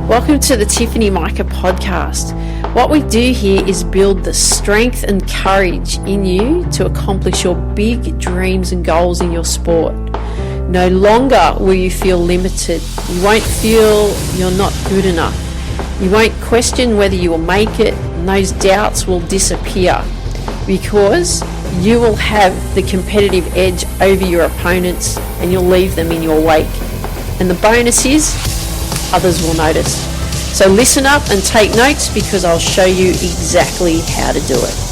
Welcome to the Tiffany Mika podcast. What we do here is build the strength and courage in you to accomplish your big dreams and goals in your sport. No longer will you feel limited. You won't feel you're not good enough. You won't question whether you will make it, and those doubts will disappear because you will have the competitive edge over your opponents and you'll leave them in your wake. And the bonus is, others will notice. So listen up and take notes because I'll show you exactly how to do it.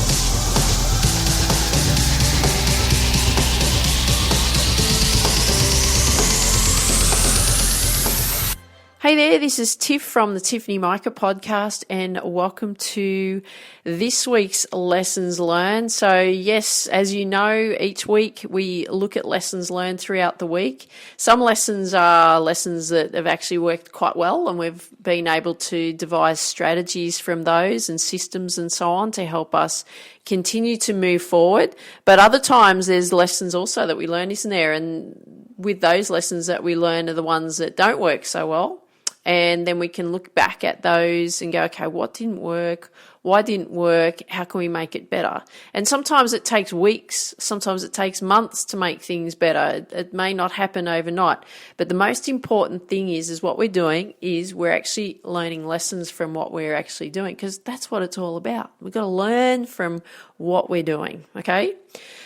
Hey there, this is Tiff from the Tiffany Mika podcast and welcome to this week's Lessons Learned. So yes, as you know, each week we look at lessons learned throughout the week. Some lessons are lessons that have actually worked quite well and we've been able to devise strategies from those and systems and so on to help us continue to move forward. But other times there's lessons also that we learn, isn't there? And with those lessons that we learn are the ones that don't work so well. And then we can look back at those and go, okay, what didn't work? Why didn't work? How can we make it better? And sometimes it takes weeks. Sometimes it takes months to make things better. It may not happen overnight. But the most important thing is what we're doing is we're actually learning lessons from what we're actually doing because that's what it's all about. We've got to learn from what we're doing, okay?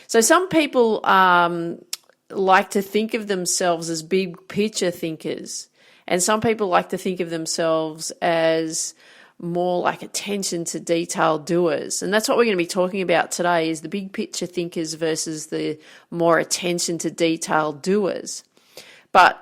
So some people like to think of themselves as big picture thinkers. And some people like to think of themselves as more like attention to detail doers. And that's what we're going to be talking about today is the big picture thinkers versus the more attention to detail doers. But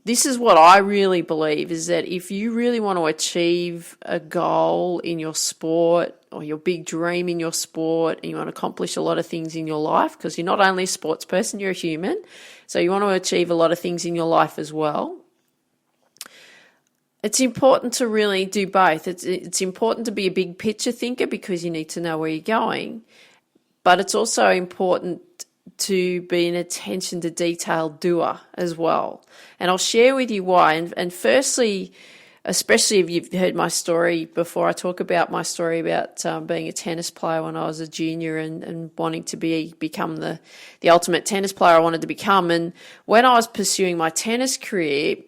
this is what I really believe is that if you really want to achieve a goal in your sport or your big dream in your sport and you want to accomplish a lot of things in your life, because you're not only a sports person, you're a human. So you want to achieve a lot of things in your life as well. It's important to really do both. It's important to be a big picture thinker because you need to know where you're going. But it's also important to be an attention to detail doer as well. And I'll share with you why. And firstly, especially if you've heard my story before, I talk about my story about being a tennis player when I was a junior and wanting to become the ultimate tennis player I wanted to become. And when I was pursuing my tennis career,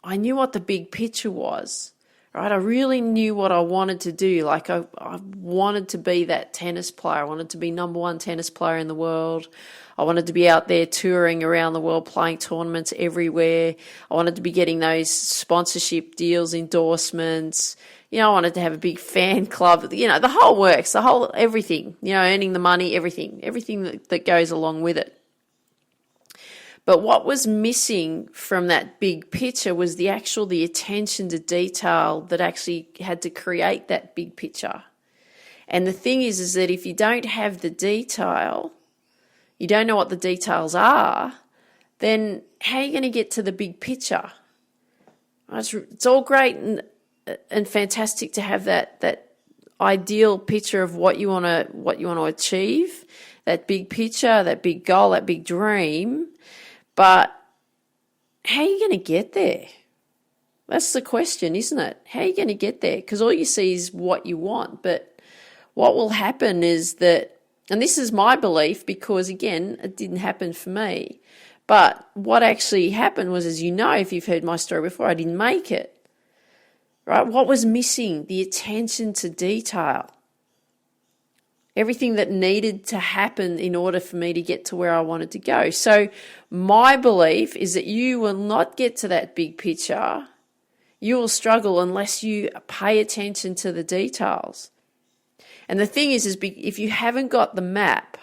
I knew what the big picture was, right? I really knew what I wanted to do. Like I wanted to be that tennis player. I wanted to be number one tennis player in the world. I wanted to be out there touring around the world, playing tournaments everywhere. I wanted to be getting those sponsorship deals, endorsements. I wanted to have a big fan club. The whole works, everything, earning the money, everything that goes along with it. But what was missing from that big picture was the attention to detail that actually had to create that big picture. And the thing is that if you don't have the detail, you don't know what the details are, then how are you going to get to the big picture? It's all great and fantastic to have that ideal picture of what you want to achieve, that big picture, that big goal, that big dream. But how are you going to get there? That's the question, isn't it? How are you going to get there? Because all you see is what you want. But what will happen is that, and this is my belief because, again, it didn't happen for me. But what actually happened was, as you know, if you've heard my story before, I didn't make it. Right? What was missing? The attention to detail. Everything that needed to happen in order for me to get to where I wanted to go. So my belief is that you will not get to that big picture. You will struggle unless you pay attention to the details. And the thing is if you haven't got the map,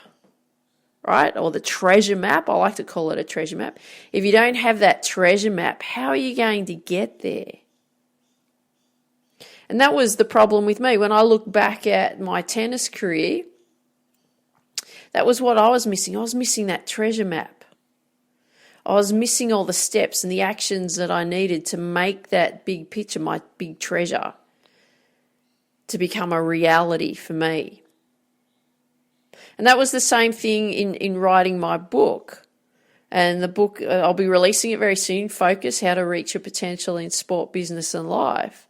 right, or the treasure map, I like to call it a treasure map. If you don't have that treasure map, how are you going to get there? And that was the problem with me. When I look back at my tennis career, that was what I was missing. I was missing that treasure map. I was missing all the steps and the actions that I needed to make that big picture, my big treasure, to become a reality for me. And that was the same thing in writing my book. And the book, I'll be releasing it very soon, Focus, How to Reach Your Potential in Sport, Business and Life.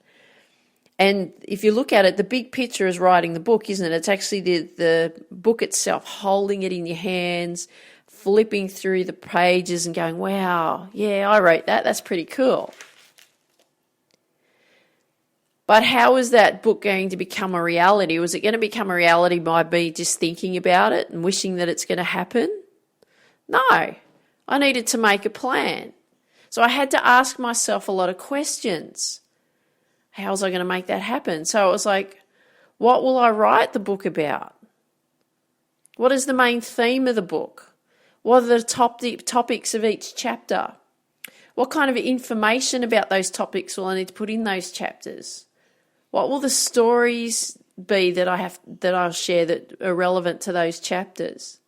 And if you look at it, the big picture is writing the book, isn't it? It's actually the book itself, holding it in your hands, flipping through the pages and going, wow, yeah, I wrote that. That's pretty cool. But how is that book going to become a reality? Was it going to become a reality by me just thinking about it and wishing that it's going to happen? No, I needed to make a plan. So I had to ask myself a lot of questions. How was I going to make that happen? So it was like, what will I write the book about? What is the main theme of the book? What are the topics of each chapter? What kind of information about those topics will I need to put in those chapters? What will the stories be that I'll share that are relevant to those chapters?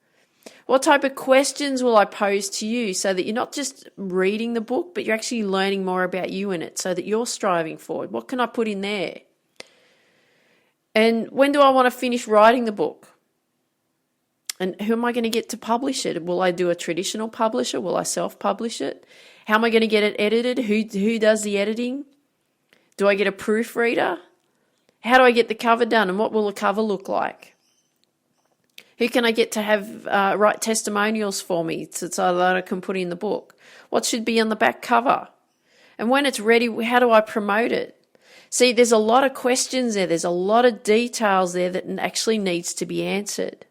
What type of questions will I pose to you so that you're not just reading the book, but you're actually learning more about you in it so that you're striving forward? What can I put in there? And when do I want to finish writing the book? And who am I going to get to publish it? Will I do a traditional publisher? Will I self-publish it? How am I going to get it edited? Who does the editing? Do I get a proofreader? How do I get the cover done, and what will the cover look like? Who can I get to have write testimonials for me so that I can put in the book? What should be on the back cover? And when it's ready, how do I promote it? See, there's a lot of questions there. There's a lot of details there that actually needs to be answered.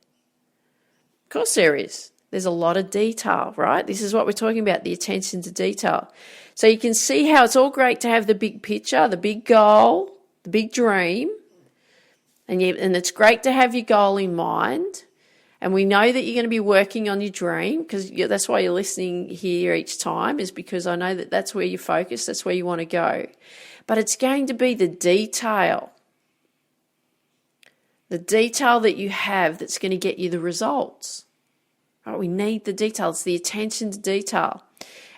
Of course there is. There's a lot of detail, right? This is what we're talking about, the attention to detail. So you can see how it's all great to have the big picture, the big goal, the big dream, and it's great to have your goal in mind. And we know that you're going to be working on your dream, because that's why you're listening here each time, is because I know that that's where you focus, that's where you want to go. But it's going to be the detail that you have that's going to get you the results. Right? We need the details, the attention to detail.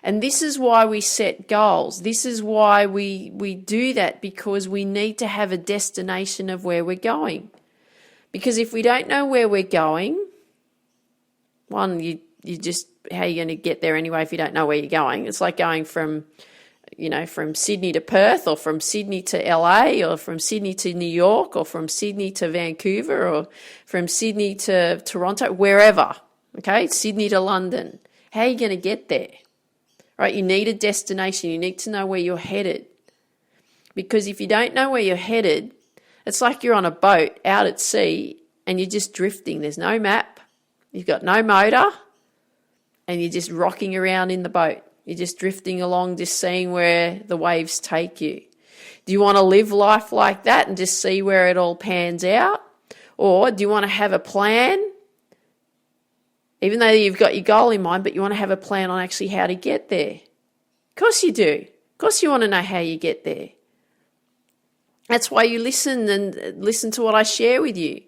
And this is why we set goals. This is why we do that, because we need to have a destination of where we're going. Because if we don't know where we're going, one, you just, how are you going to get there anyway if you don't know where you're going? It's like going from Sydney to Perth, or from Sydney to LA, or from Sydney to New York, or from Sydney to Vancouver, or from Sydney to Toronto, wherever. Okay, Sydney to London. How are you going to get there? Right, you need a destination. You need to know where you're headed. Because if you don't know where you're headed, it's like you're on a boat out at sea and you're just drifting. There's no map. You've got no motor, and you're just rocking around in the boat. You're just drifting along, just seeing where the waves take you. Do you want to live life like that and just see where it all pans out? Or do you want to have a plan? Even though you've got your goal in mind, but you want to have a plan on actually how to get there. Of course you do. Of course you want to know how you get there. That's why you listen to what I share with you,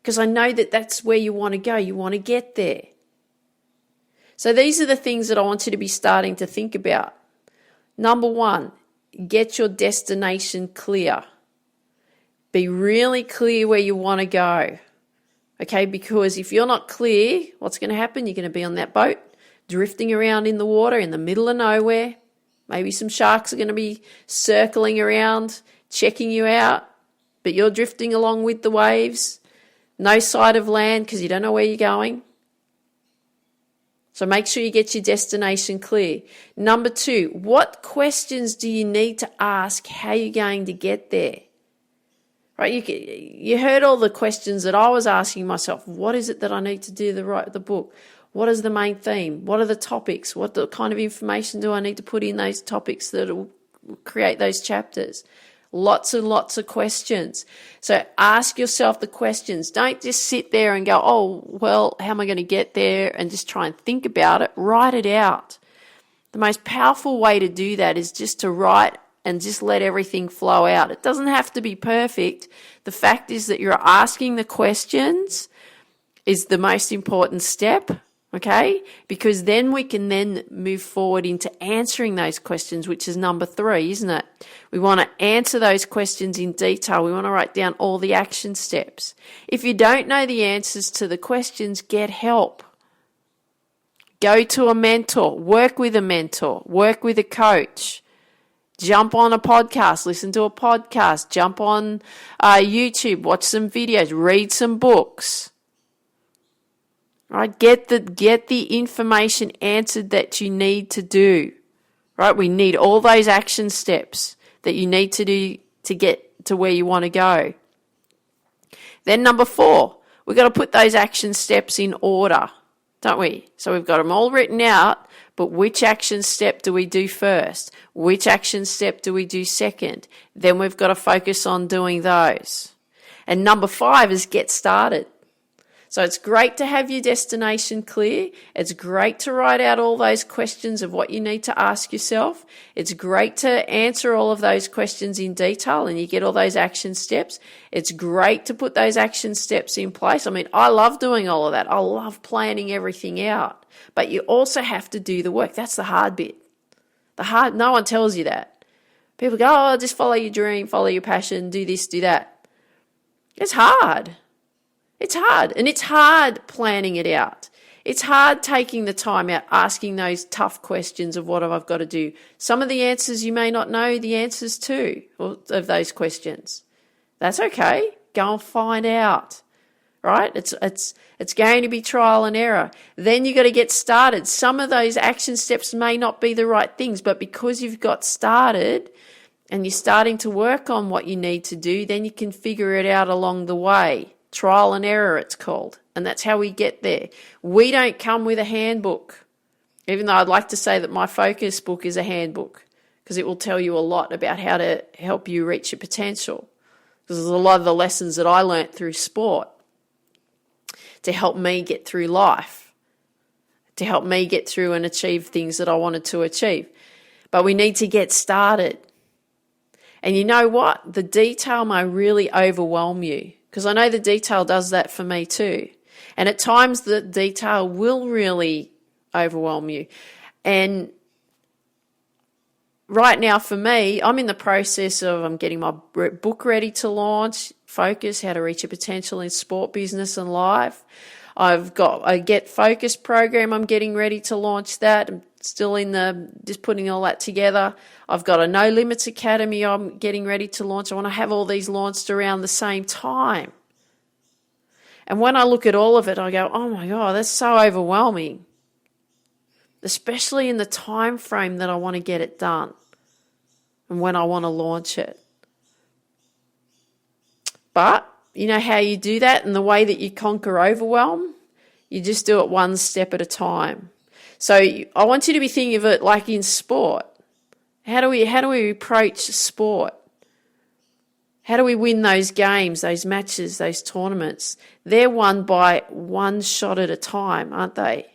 because I know that that's where you want to go. You want to get there. So these are the things that I want you to be starting to think about. Number one, get your destination clear. Be really clear where you want to go. Okay, because if you're not clear, what's going to happen? You're going to be on that boat, drifting around in the water in the middle of nowhere. Maybe some sharks are going to be circling around, checking you out, but you're drifting along with the waves. No sight of land because you don't know where you're going. So make sure you get your destination clear. Number two, what questions do you need to ask? How you're going to get there? Right, you heard all the questions that I was asking myself. What is it that I need to do to write the book? What is the main theme? What are the topics? What kind of information do I need to put in those topics that will create those chapters? Lots and lots of questions. So ask yourself the questions. Don't just sit there and go, oh, well, how am I going to get there? And just try and think about it. Write it out. The most powerful way to do that is just to write and just let everything flow out. It doesn't have to be perfect. The fact is that you're asking the questions is the most important step, okay? Because then we can then move forward into answering those questions, which is number 3, isn't it? We want to answer those questions in detail. We want to write down all the action steps. If you don't know the answers to the questions, get help. Go to a mentor, work with a mentor, work with a coach. Jump on a podcast, listen to a podcast, jump on YouTube, watch some videos, read some books. Right? Get the information answered that you need to do. Right? We need all those action steps that you need to do to get to where you want to go. Then number 4, we've got to put those action steps in order, don't we? So we've got them all written out, but which action step do we do first? Which action step do we do second? Then we've got to focus on doing those. And number 5 is get started. So it's great to have your destination clear. It's great to write out all those questions of what you need to ask yourself. It's great to answer all of those questions in detail and you get all those action steps. It's great to put those action steps in place. I mean, I love doing all of that. I love planning everything out. But you also have to do the work. That's the hard bit. No one tells you that. People go, oh, just follow your dream, follow your passion, do this, do that. It's hard. It's hard, and it's hard planning it out. It's hard taking the time out, asking those tough questions of what have I got to do. Some of the answers you may not know the answers to of those questions. That's okay. Go and find out, right? It's going to be trial and error. Then you got to get started. Some of those action steps may not be the right things, but because you've got started and you're starting to work on what you need to do, then you can figure it out along the way. Trial and error, it's called. And that's how we get there. We don't come with a handbook, even though I'd like to say that my focus book is a handbook because it will tell you a lot about how to help you reach your potential. Because there's a lot of the lessons that I learnt through sport to help me get through life, to help me get through and achieve things that I wanted to achieve. But we need to get started. And you know what? The detail may really overwhelm you. Because I know the detail does that for me too. And at times the detail will really overwhelm you. And right now for me, I'm in the process of I'm getting my book ready to launch, Focus, How to Reach Your Potential in Sport, Business and Life. I've got a Get Focused program. I'm getting ready to launch that. I'm still just putting all that together. I've got a No Limits Academy I'm getting ready to launch. I want to have all these launched around the same time. And when I look at all of it, I go, oh my God, that's so overwhelming. Especially in the time frame that I want to get it done and when I want to launch it. But you know how you do that and the way that you conquer overwhelm? You just do it one step at a time. So I want you to be thinking of it like in sport. How do we approach sport? How do we win those games, those matches, those tournaments? They're won by one shot at a time, aren't they?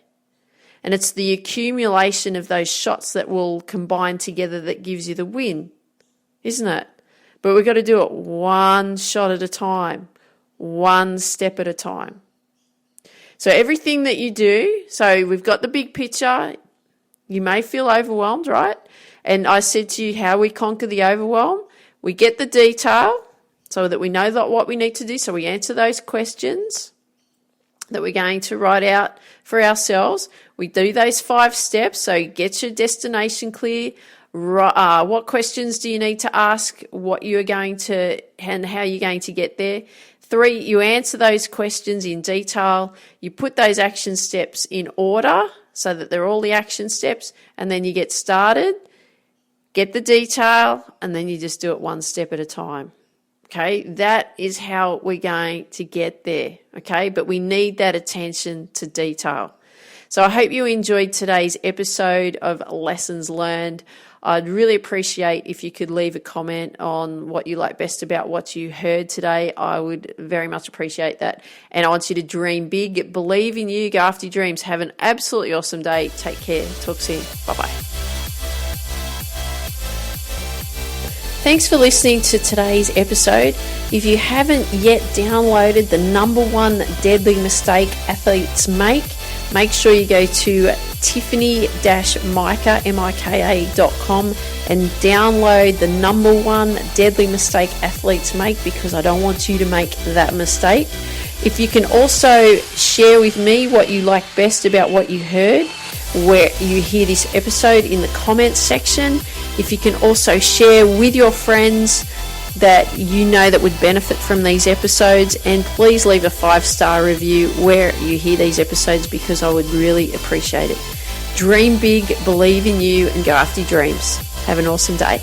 And it's the accumulation of those shots that will combine together that gives you the win, isn't it? But we've got to do it one shot at a time, one step at a time. So everything that you do, so we've got the big picture. You may feel overwhelmed, right? And I said to you how we conquer the overwhelm. We get the detail so that we know what we need to do. So we answer those questions that we're going to write out for ourselves. We do those 5 steps. So get your destination clear. What questions do you need to ask? What you're going to and how you're going to get there. 3, you answer those questions in detail. You put those action steps in order so that they're all the action steps, and then you get started, get the detail, and then you just do it one step at a time. Okay, that is how we're going to get there. Okay, but we need that attention to detail. So I hope you enjoyed today's episode of Lessons Learned. I'd really appreciate if you could leave a comment on what you like best about what you heard today. I would very much appreciate that. And I want you to dream big, believe in you, go after your dreams. Have an absolutely awesome day. Take care. Talk soon. Bye-bye. Thanks for listening to today's episode. If you haven't yet downloaded the #1 deadly mistake athletes make sure you go to Tiffany-Mika, Mika.com and download the #1 deadly mistake athletes make, because I don't want you to make that mistake. If you can also share with me what you like best about what you heard, where you hear this episode in the comments section. If you can also share with your friends that you know that would benefit from these episodes, and please leave a 5-star review where you hear these episodes, because I would really appreciate it. Dream big, believe in you, and go after your dreams. Have an awesome day.